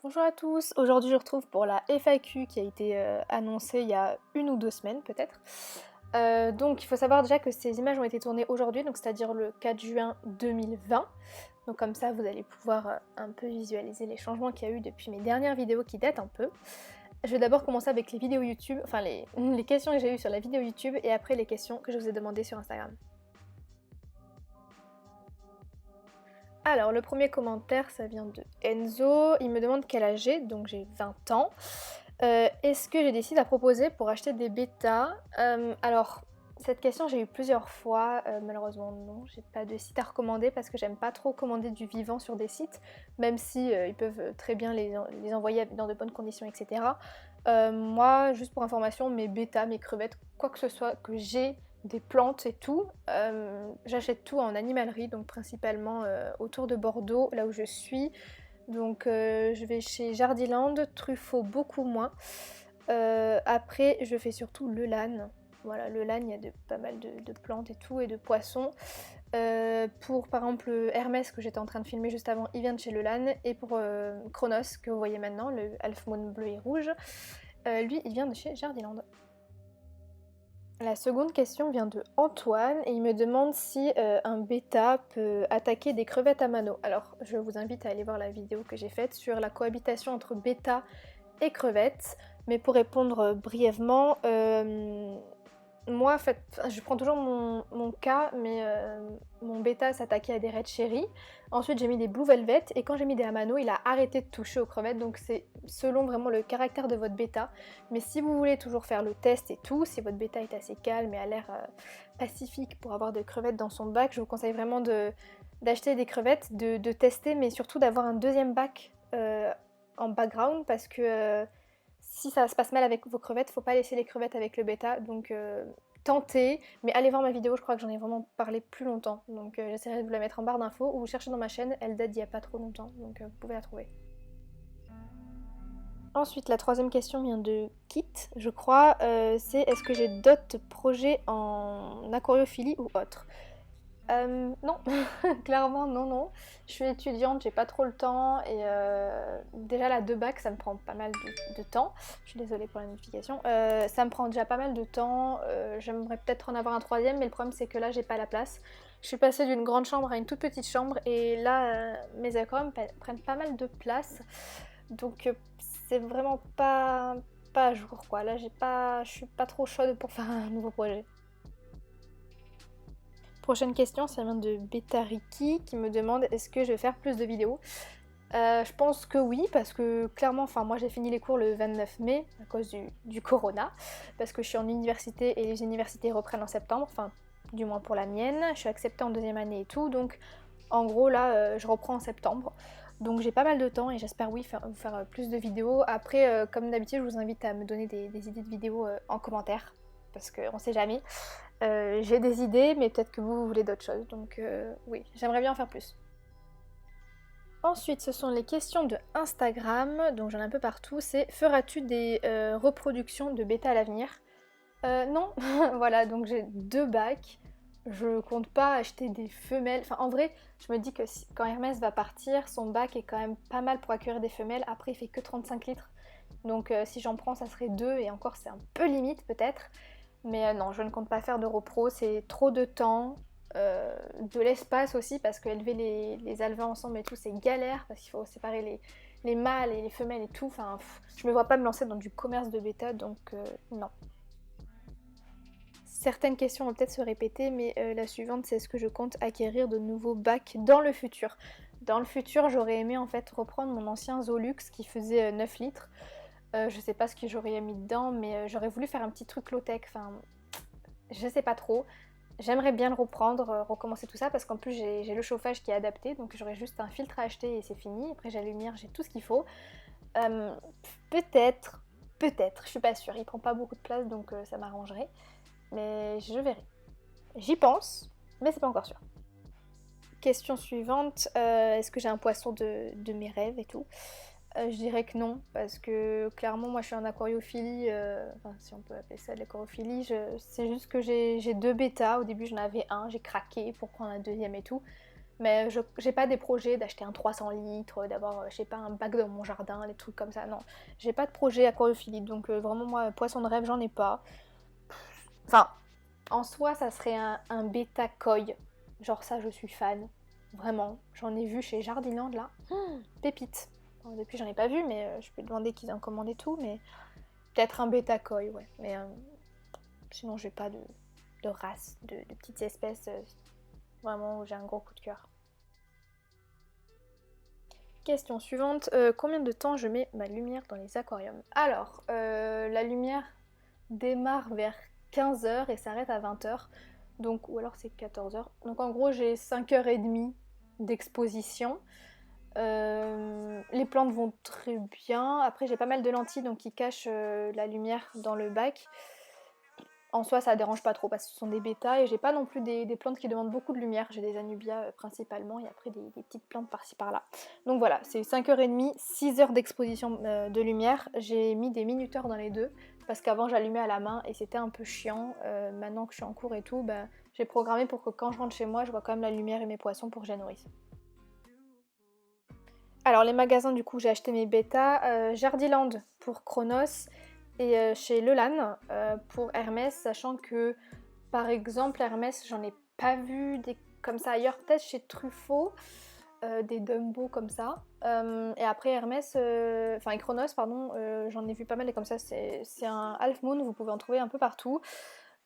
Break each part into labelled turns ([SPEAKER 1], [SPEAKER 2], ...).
[SPEAKER 1] Bonjour à tous, aujourd'hui je retrouve pour la FAQ qui a été annoncée il y a 1 ou 2 semaines peut-être. Donc il faut savoir déjà que ces images ont été tournées aujourd'hui, donc c'est-à-dire le 4 juin 2020. Donc comme ça vous allez pouvoir un peu visualiser les changements qu'il y a eu depuis mes dernières vidéos qui datent un peu. Je vais d'abord commencer avec les vidéos YouTube, enfin les questions que j'ai eues sur la vidéo YouTube et après les questions que je vous ai demandées sur Instagram. Alors, le premier commentaire, ça vient de Enzo. Il me demande quel âge j'ai, donc j'ai 20 ans. Est-ce que j'ai des sites à proposer pour acheter des bêtas? Alors, cette question, j'ai eu plusieurs fois. Malheureusement, non, j'ai pas de site à recommander parce que j'aime pas trop commander du vivant sur des sites, même si ils peuvent très bien les envoyer dans de bonnes conditions, etc. Moi, juste pour information, mes bêtas, mes crevettes, quoi que ce soit que j'ai des plantes et tout. J'achète tout en animalerie, donc principalement autour de Bordeaux, là où je suis. Donc je vais chez Jardiland, Truffaut beaucoup moins. Après je fais surtout le LAN. Voilà, le LAN, il y a pas mal de plantes et tout, et de poissons. Pour par exemple Hermès que j'étais en train de filmer juste avant, il vient de chez le LAN. Et pour Chronos que vous voyez maintenant, le Half Moon bleu et rouge, lui il vient de chez Jardiland. La seconde question vient de Antoine et il me demande si un bêta peut attaquer des crevettes à mano. Alors je vous invite à aller voir la vidéo que j'ai faite sur la cohabitation entre bêta et crevettes. Mais pour répondre brièvement, moi en fait, je prends toujours mon cas, mais mon bêta s'attaquait à des Red Cherry. Ensuite j'ai mis des Blue Velvet et quand j'ai mis des Amano, il a arrêté de toucher aux crevettes. Donc c'est selon vraiment le caractère de votre bêta. Mais si vous voulez toujours faire le test et tout, si votre bêta est assez calme et a l'air pacifique pour avoir des crevettes dans son bac, je vous conseille vraiment d'acheter des crevettes, de tester, mais surtout d'avoir un deuxième bac en background parce que si ça se passe mal avec vos crevettes, faut pas laisser les crevettes avec le bêta. Donc tentez, mais allez voir ma vidéo, je crois que j'en ai vraiment parlé plus longtemps. Donc j'essaierai de vous la mettre en barre d'infos ou vous cherchez dans ma chaîne, elle date d'il y a pas trop longtemps, donc vous pouvez la trouver. Ensuite, la troisième question vient de Kit, je crois. C'est est-ce que j'ai d'autres projets en aquariophilie ou autre? Non, clairement non, non. Je suis étudiante, j'ai pas trop le temps et déjà la 2 bacs ça me prend pas mal de temps. Je suis désolée pour la notification. Ça me prend déjà pas mal de temps. J'aimerais peut-être en avoir un troisième, mais le problème c'est que là j'ai pas la place. Je suis passée d'une grande chambre à une toute petite chambre et là mes aquariums prennent pas mal de place. Donc c'est vraiment pas à jour quoi. Là je suis pas trop chaude pour faire un nouveau projet. Prochaine question, ça vient de Betariki qui me demande est-ce que je vais faire plus de vidéos. Je pense que oui, parce que clairement, enfin moi j'ai fini les cours le 29 mai à cause du corona, parce que je suis en université et les universités reprennent en septembre, enfin du moins pour la mienne, je suis acceptée en deuxième année et tout, donc en gros là je reprends en septembre. Donc j'ai pas mal de temps et j'espère oui vous faire plus de vidéos. Après comme d'habitude je vous invite à me donner des idées de vidéos en commentaire, parce qu'on sait jamais. J'ai des idées mais peut-être que vous voulez d'autres choses, donc oui j'aimerais bien en faire plus. Ensuite, ce sont les questions de Instagram, donc j'en ai un peu partout. C'est feras-tu des reproductions de bêta à l'avenir? Non, voilà, donc j'ai 2 bacs. Je compte pas acheter des femelles. Enfin, en vrai, je me dis que quand Hermès va partir, son bac est quand même pas mal pour accueillir des femelles. Après, il fait que 35 litres. Donc, si j'en prends, ça serait 2. Et encore, c'est un peu limite peut-être. Mais non, je ne compte pas faire de repro. C'est trop de temps. De l'espace aussi parce qu'élever les alevins ensemble et tout c'est galère parce qu'il faut séparer les mâles et les femelles et tout, enfin je me vois pas me lancer dans du commerce de bêta donc non. Certaines questions vont peut-être se répéter mais la suivante c'est est-ce que je compte acquérir de nouveaux bacs dans le futur. Dans le futur j'aurais aimé en fait reprendre mon ancien Zolux qui faisait 9 litres. Je sais pas ce que j'aurais mis dedans mais j'aurais voulu faire un petit truc low-tech, enfin je sais pas trop. J'aimerais bien le reprendre, recommencer tout ça parce qu'en plus j'ai le chauffage qui est adapté donc j'aurais juste un filtre à acheter et c'est fini. Après j'ai la lumière, j'ai tout ce qu'il faut. Euh, peut-être, peut-être, je suis pas sûre. Il prend pas beaucoup de place donc ça m'arrangerait. Mais je verrai. J'y pense, mais c'est pas encore sûr. Question suivante, est-ce que j'ai un poisson de mes rêves et tout? Je dirais que non, parce que clairement moi je suis en aquariophilie, enfin si on peut appeler ça de l'aquariophilie, c'est juste que j'ai 2 bêtas, au début j'en avais un, j'ai craqué pour prendre un deuxième et tout. Mais j'ai pas des projets d'acheter un 300 litres, d'avoir, je sais pas, un bac dans mon jardin, des trucs comme ça, non. J'ai pas de projet aquariophilie, donc vraiment moi, poisson de rêve, j'en ai pas. Enfin, en soi, ça serait un bêta koi. Genre ça, je suis fan. Vraiment. J'en ai vu chez Jardiland, là. Pépite. Bon, depuis, j'en ai pas vu, mais je peux demander qu'ils en commandent et tout, mais peut-être un bêta koi, ouais. Mais sinon, j'ai pas de race, de petites espèces vraiment où j'ai un gros coup de cœur. Question suivante, combien de temps je mets ma lumière dans les aquariums? Alors, la lumière démarre vers 15h et s'arrête à 20h, donc, ou alors c'est 14h. Donc en gros j'ai 5h30 d'exposition. Les plantes vont très bien, après j'ai pas mal de lentilles donc qui cachent la lumière dans le bac. En soi, ça dérange pas trop parce que ce sont des bêtas et j'ai pas non plus des plantes qui demandent beaucoup de lumière. J'ai des anubias principalement et après des petites plantes par-ci par-là. Donc voilà, c'est 5h30, 6h d'exposition de lumière. J'ai mis des minuteurs dans les deux parce qu'avant j'allumais à la main et c'était un peu chiant. Maintenant que je suis en cours et tout, bah, j'ai programmé pour que quand je rentre chez moi, je vois quand même la lumière et mes poissons pour que je les nourrisse. Alors les magasins, du coup, j'ai acheté mes bêtas. Jardiland pour Chronos et chez Lelan pour Hermès, sachant que par exemple Hermès, j'en ai pas vu des comme ça ailleurs, peut-être chez Truffaut, des Dumbo comme ça. Et après Hermès, enfin Chronos, pardon, j'en ai vu pas mal et comme ça, c'est un Half Moon, vous pouvez en trouver un peu partout.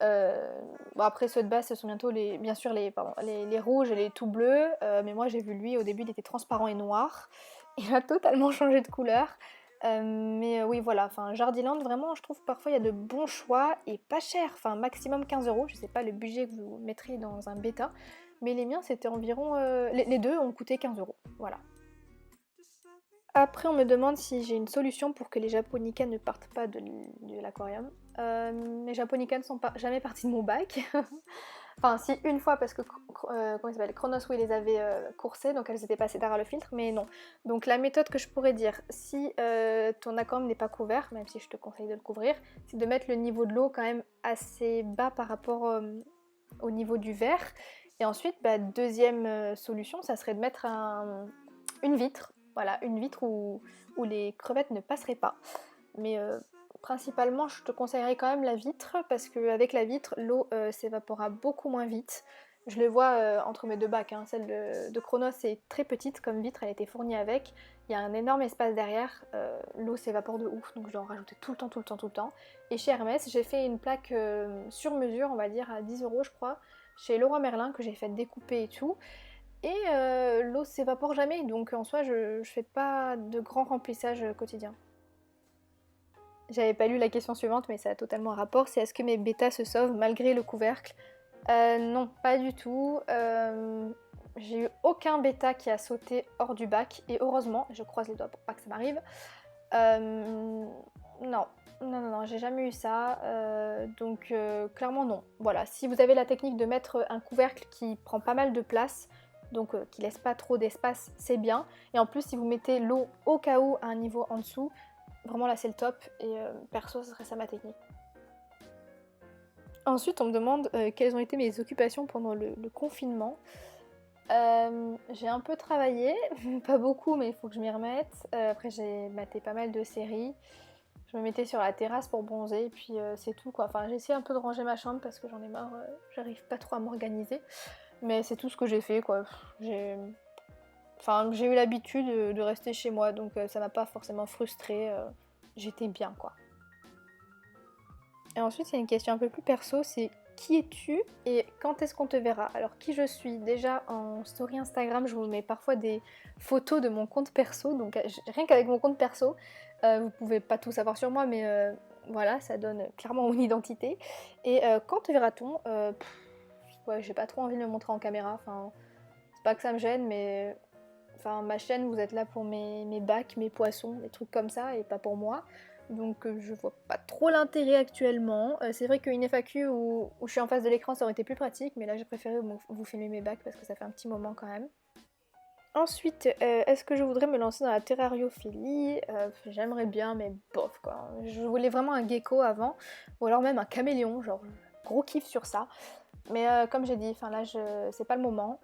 [SPEAKER 1] Bon après ceux de base ce sont bientôt bien sûr les rouges et les tout bleus, mais moi j'ai vu lui au début il était transparent et noir, il a totalement changé de couleur. Mais oui voilà, enfin Jardiland vraiment je trouve parfois il y a de bons choix et pas cher, enfin maximum 15 €, je sais pas le budget que vous mettriez dans un bêta, mais les miens c'était environ, les deux ont coûté 15 €, voilà. Après, on me demande si j'ai une solution pour que les japonicas ne partent pas de l'aquarium. Les japonicas ne sont pas jamais partis de mon bac. Enfin, si, une fois, parce que comment il s'appelle, Chronos, oui, les avait coursés, donc elles étaient passées derrière le filtre, mais non. Donc la méthode que je pourrais dire, si ton aquarium n'est pas couvert, même si je te conseille de le couvrir, c'est de mettre le niveau de l'eau quand même assez bas par rapport au niveau du verre. Et ensuite, bah, deuxième solution, ça serait de mettre une vitre. Voilà, une vitre où les crevettes ne passeraient pas. Mais principalement, je te conseillerais quand même la vitre parce qu'avec la vitre, l'eau s'évapora beaucoup moins vite. Je le vois entre mes deux bacs, hein. Celle de Chronos est très petite comme vitre, elle a été fournie avec. Il y a un énorme espace derrière, l'eau s'évapore de ouf, donc je dois en rajouter tout le temps, tout le temps, tout le temps. Et chez Hermès, j'ai fait une plaque sur mesure, on va dire, à 10 € je crois, chez Leroy Merlin, que j'ai fait découper et tout. Et l'eau s'évapore jamais, donc en soi je fais pas de grand remplissage quotidien. J'avais pas lu la question suivante, mais ça a totalement un rapport, c'est est-ce que mes bêtas se sauvent malgré le couvercle? Non, pas du tout. J'ai eu aucun bêta qui a sauté hors du bac, et heureusement, je croise les doigts pour pas que ça m'arrive. Non, non, j'ai jamais eu ça, donc clairement non. Voilà, si vous avez la technique de mettre un couvercle qui prend pas mal de place, donc qui laisse pas trop d'espace, c'est bien. Et en plus, si vous mettez l'eau au cas où à un niveau en dessous, vraiment là c'est le top, et perso, ce serait ça ma technique. Ensuite, on me demande quelles ont été mes occupations pendant le confinement. J'ai un peu travaillé, pas beaucoup, mais il faut que je m'y remette. Après, j'ai maté pas mal de séries. Je me mettais sur la terrasse pour bronzer, et puis c'est tout quoi. Enfin, j'ai essayé un peu de ranger ma chambre parce que j'en ai marre, j'arrive pas trop à m'organiser. Mais c'est tout ce que j'ai fait quoi. J'ai eu l'habitude de rester chez moi, donc ça m'a pas forcément frustrée. J'étais bien quoi. Et ensuite, il y a une question un peu plus perso, c'est qui es-tu et quand est-ce qu'on te verra? Alors qui je suis? Déjà en story Instagram, je vous mets parfois des photos de mon compte perso, donc rien qu'avec mon compte perso, vous pouvez pas tout savoir sur moi, mais voilà, ça donne clairement mon identité. Et quand te verra-t-on? Ouais, j'ai pas trop envie de me montrer en caméra, enfin, c'est pas que ça me gêne, mais enfin, ma chaîne, vous êtes là pour mes bacs, mes poissons, des trucs comme ça, et pas pour moi. Donc je vois pas trop l'intérêt actuellement. C'est vrai qu'une FAQ où je suis en face de l'écran, ça aurait été plus pratique, mais là j'ai préféré vous filmer mes bacs parce que ça fait un petit moment quand même. Ensuite, est-ce que je voudrais me lancer dans la terrariophilie? J'aimerais bien, mais bof quoi. Je voulais vraiment un gecko avant, ou alors même un caméléon, genre gros kiff sur ça. Mais comme j'ai dit, enfin là c'est pas le moment,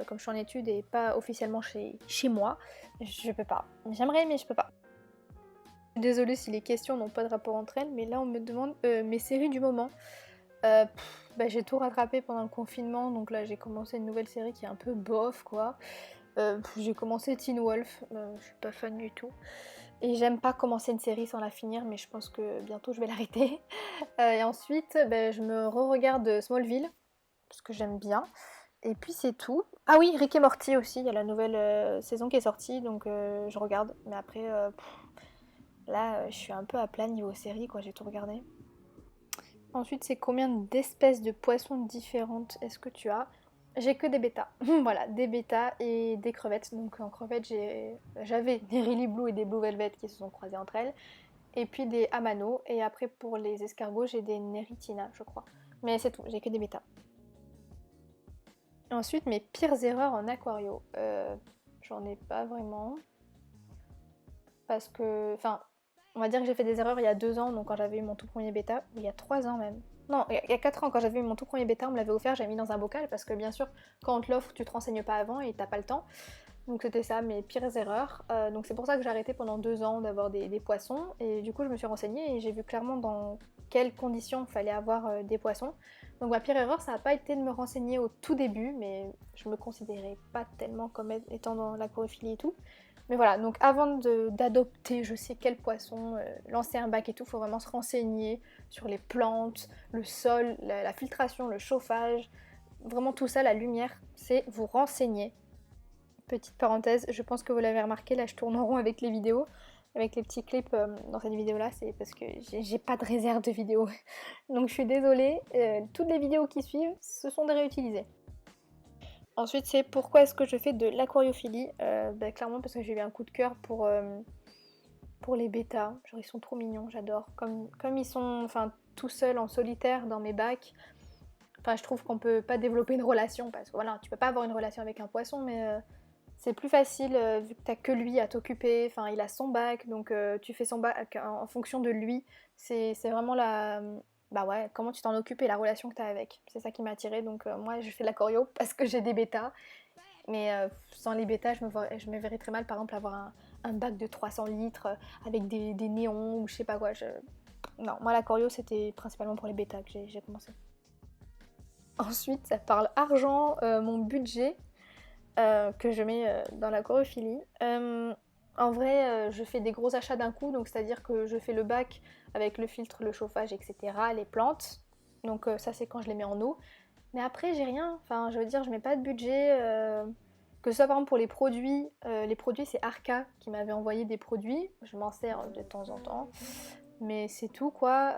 [SPEAKER 1] comme je suis en études et pas officiellement chez moi, je peux pas. J'aimerais mais je peux pas. Désolée si les questions n'ont pas de rapport entre elles, mais là on me demande mes séries du moment. Bah, j'ai tout rattrapé pendant le confinement, donc là j'ai commencé une nouvelle série qui est un peu bof quoi. J'ai commencé Teen Wolf, je suis pas fan du tout. Et j'aime pas commencer une série sans la finir, mais je pense que bientôt je vais l'arrêter. Et ensuite, bah, je me re-regarde Smallville, parce que j'aime bien. Et puis c'est tout. Ah oui, Rick et Morty aussi, il y a la nouvelle saison qui est sortie, donc je regarde. Mais après, là, je suis un peu à plat niveau série, quoi, j'ai tout regardé. Ensuite, c'est combien d'espèces de poissons différentes est-ce que tu as? J'ai que des bêtas. Voilà, des bêtas et des crevettes. Donc en crevettes, j'avais des Really Blue et des Blue Velvet qui se sont croisées entre elles. Et puis des Amano. Et après, pour les escargots, j'ai des Neritina, je crois. Mais c'est tout, j'ai que des bêtas. Ensuite, mes pires erreurs en aquario. J'en ai pas vraiment. Parce que, enfin, on va dire que j'ai fait des erreurs il y a 2 ans, donc quand j'avais eu mon tout premier bêta, ou il y a 3 ans même. Non, il y a 4 ans, quand j'avais eu mon tout premier bêta, on me l'avait offert, j'avais mis dans un bocal, parce que bien sûr, quand on te l'offre, tu te renseignes pas avant et t'as pas le temps. Donc c'était ça, mes pires erreurs. Donc c'est pour ça que j'ai arrêté pendant 2 ans d'avoir des poissons, et du coup je me suis renseignée et j'ai vu clairement dans quelles conditions il fallait avoir des poissons. Donc ma pire erreur, ça n'a pas été de me renseigner au tout début, mais je me considérais pas tellement comme étant dans l'aquariophilie et tout. Mais voilà, donc avant d'adopter je sais quel poisson, lancer un bac et tout, il faut vraiment se renseigner sur les plantes, le sol, la filtration, le chauffage, vraiment tout ça, la lumière, c'est vous renseigner. Petite parenthèse, je pense que vous l'avez remarqué, là je tourne en rond avec les vidéos, avec les petits clips dans cette vidéo là, c'est parce que j'ai pas de réserve de vidéos. Donc je suis désolée, toutes les vidéos qui suivent, ce sont des réutilisées. Ensuite, c'est pourquoi est-ce que je fais de l'aquariophilie. Bah, clairement parce que j'ai eu un coup de cœur pour les bêtas. Genre ils sont trop mignons, j'adore. Comme ils sont enfin, tout seuls en solitaire dans mes bacs, enfin je trouve qu'on peut pas développer une relation parce que voilà, tu peux pas avoir une relation avec un poisson, mais c'est plus facile vu que t'as que lui à t'occuper. Enfin, il a son bac, donc tu fais son bac en fonction de lui. C'est vraiment la bah ouais, comment tu t'en occupes et la relation que t'as avec. C'est ça qui m'a attirée, donc moi je fais de la choreo parce que j'ai des bêtas. Mais sans les bêtas, je me verrais très mal, par exemple, avoir un bac de 300 litres avec des néons ou je sais pas quoi. Non, moi la choreo c'était principalement pour les bêtas que j'ai commencé. Ensuite, ça parle argent, mon budget que je mets dans la chorophilie. En vrai, je fais des gros achats d'un coup, donc c'est-à-dire que je fais le bac avec le filtre, le chauffage, etc., les plantes. Donc ça c'est quand je les mets en eau. Mais après j'ai rien, enfin je veux dire je mets pas de budget. Que ce soit par exemple pour les produits c'est Arca qui m'avait envoyé des produits, je m'en sers de temps en temps. Mais c'est tout quoi.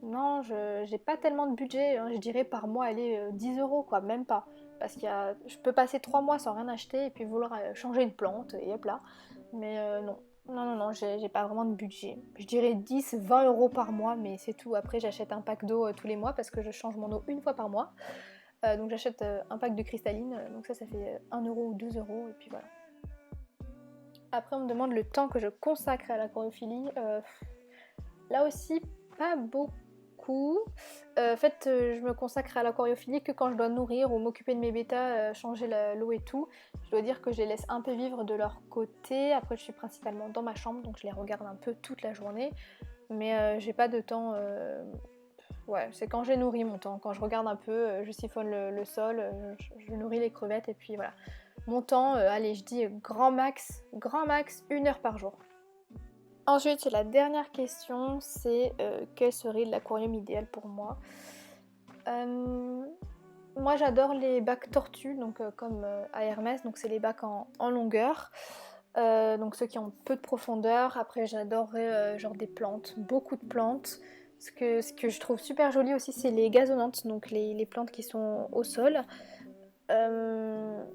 [SPEAKER 1] Non, j'ai pas tellement de budget, hein. Je dirais par mois, allez, 10 euros quoi, même pas. Parce je peux passer 3 mois sans rien acheter et puis vouloir changer une plante et hop là. Mais non, non, j'ai pas vraiment de budget. Je dirais 10-20 € par mois, mais c'est tout. Après, j'achète un pack d'eau tous les mois parce que je change mon eau une fois par mois. Donc j'achète un pack de cristalline, donc ça fait 1 € ou 2 € et puis voilà. Après, on me demande le temps que je consacre à l'aquariophilie. Là aussi, pas beaucoup. En fait, je me consacre à l'aquariophilie que quand je dois nourrir ou m'occuper de mes bêtas, changer l'eau et tout. Je dois dire que je les laisse un peu vivre de leur côté. Après, je suis principalement dans ma chambre, donc je les regarde un peu toute la journée. Mais j'ai pas de temps. Ouais, c'est quand j'ai nourri mon temps. Quand je regarde un peu, je siphonne le sol, je nourris les crevettes et puis voilà. Mon temps, allez, je dis grand max 1 heure par jour. Ensuite, c'est la dernière question, c'est quel serait l'aquarium idéal pour moi. Moi j'adore les bacs tortues, donc comme à Hermès, donc c'est les bacs en longueur. Donc ceux qui ont peu de profondeur. Après j'adorerais genre des plantes, beaucoup de plantes. Ce que je trouve super joli aussi c'est les gazonnantes, donc les plantes qui sont au sol.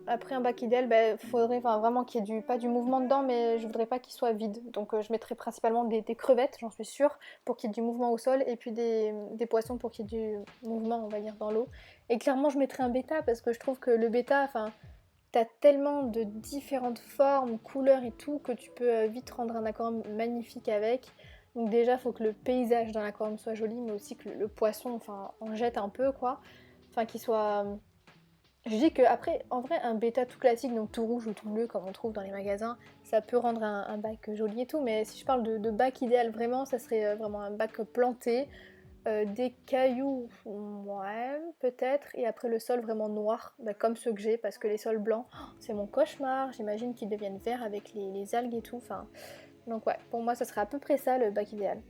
[SPEAKER 1] Après un bac idéal, faudrait vraiment qu'il y ait pas du mouvement dedans, mais je voudrais pas qu'il soit vide. Donc je mettrais principalement des crevettes, j'en suis sûre, pour qu'il y ait du mouvement au sol, et puis des poissons pour qu'il y ait du mouvement, on va dire, dans l'eau. Et clairement, je mettrais un bêta, parce que je trouve que le bêta, t'as tellement de différentes formes, couleurs et tout, que tu peux vite rendre un aquarium magnifique avec. Donc déjà, il faut que le paysage dans l'aquarium soit joli, mais aussi que le poisson, en jette un peu, quoi. enfin qui soit... Je dis que après, en vrai, un bêta tout classique, donc tout rouge ou tout bleu comme on trouve dans les magasins, ça peut rendre un bac joli et tout, mais si je parle de bac idéal vraiment, ça serait vraiment un bac planté, des cailloux, ouais, peut-être, et après le sol vraiment noir, bah, comme ceux que j'ai, parce que les sols blancs, oh, c'est mon cauchemar, j'imagine qu'ils deviennent verts avec les algues et tout, enfin... Donc ouais, pour moi, ça serait à peu près ça le bac idéal.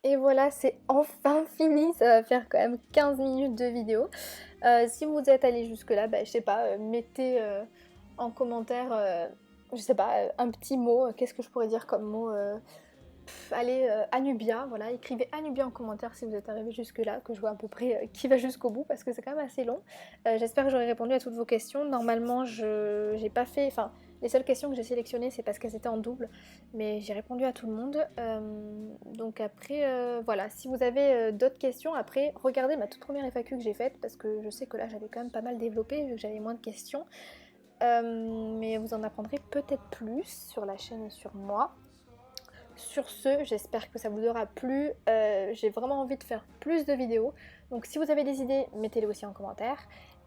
[SPEAKER 1] Et voilà, c'est enfin fini, ça va faire quand même 15 minutes de vidéo. Si vous êtes allé jusque là, bah, je sais pas, mettez en commentaire, je sais pas, un petit mot, qu'est-ce que je pourrais dire comme mot allez, Anubia, voilà, écrivez Anubia en commentaire si vous êtes arrivé jusque là, que je vois à peu près qui va jusqu'au bout, parce que c'est quand même assez long. J'espère que j'aurai répondu à toutes vos questions. Normalement, j'ai pas fait, enfin, les seules questions que j'ai sélectionnées, c'est parce qu'elles étaient en double, mais j'ai répondu à tout le monde. Donc après, voilà, si vous avez d'autres questions, après, regardez ma toute première FAQ que j'ai faite, parce que je sais que là, j'avais quand même pas mal développé, vu que j'avais moins de questions. Mais vous en apprendrez peut-être plus sur la chaîne et sur moi. Sur ce, j'espère que ça vous aura plu. J'ai vraiment envie de faire plus de vidéos. Donc si vous avez des idées, mettez-les aussi en commentaire.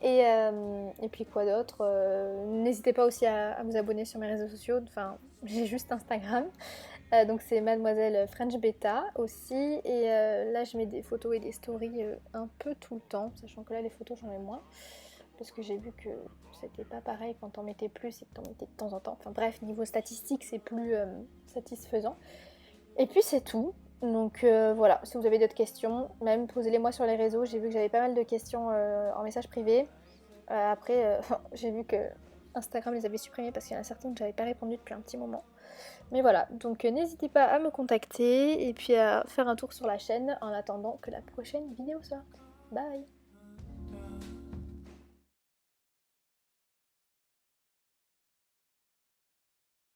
[SPEAKER 1] Et puis quoi d'autre, n'hésitez pas aussi à vous abonner sur mes réseaux sociaux. Enfin, j'ai juste Instagram. Donc c'est Mademoiselle French Beta aussi. Et là, je mets des photos et des stories un peu tout le temps. Sachant que là, les photos, j'en mets moins. Parce que j'ai vu que c'était pas pareil quand on mettait plus et que t'en mettais de temps en temps. Enfin bref, niveau statistique, c'est plus satisfaisant. Et puis c'est tout. Donc voilà, si vous avez d'autres questions, même posez-les moi sur les réseaux. J'ai vu que j'avais pas mal de questions en message privé. Après, j'ai vu que Instagram les avait supprimées parce qu'il y en a certaines que j'avais pas répondu depuis un petit moment. Mais voilà, donc n'hésitez pas à me contacter et puis à faire un tour sur la chaîne en attendant que la prochaine vidéo sorte. Bye!